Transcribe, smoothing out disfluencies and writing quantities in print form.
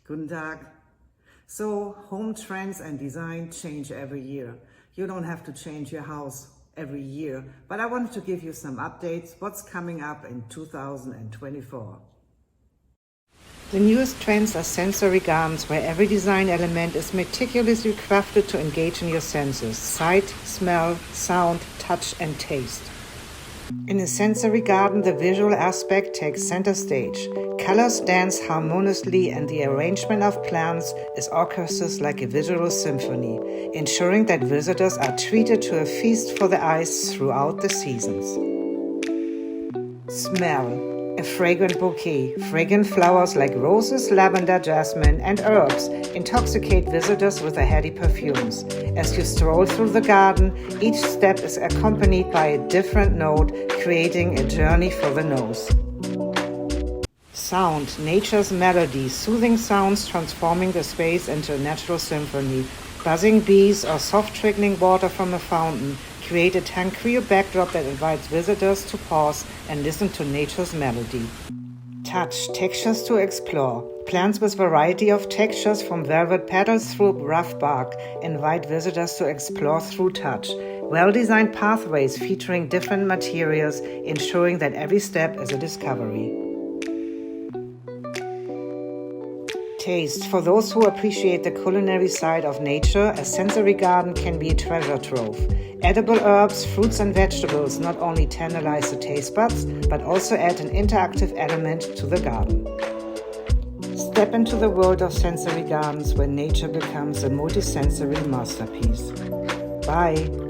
Guten Tag. So, home trends and design change every year. You don't have to change your house every year, but I wanted to give you some updates, what's coming up in 2024. The newest trends are sensory gardens, where every design element is meticulously crafted to engage in your senses: sight, smell, sound, touch, and taste. In a sensory garden, the visual aspect takes center stage. Colors dance harmoniously, and the arrangement of plants is orchestrated like a visual symphony, ensuring that visitors are treated to a feast for the eyes throughout the seasons. Smell. A fragrant bouquet. Fragrant flowers like roses, lavender, jasmine, and herbs intoxicate visitors with their heady perfumes. As you stroll through the garden, each step is accompanied by a different note, creating a journey for the nose. Sound. Nature's melody. Soothing sounds transforming the space into a natural symphony. Buzzing bees or soft trickling water from a fountain create a tranquil backdrop that invites visitors to pause and listen to nature's melody. Touch. Textures to explore. Plants with variety of textures from velvet petals through rough bark invite visitors to explore through touch. Well-designed pathways featuring different materials, ensuring that every step is a discovery. Taste. For those who appreciate the culinary side of nature, a sensory garden can be a treasure trove. Edible herbs, fruits, and vegetables not only tantalize the taste buds, but also add an interactive element to the garden. Step into the world of sensory gardens, where nature becomes a multisensory masterpiece. Bye!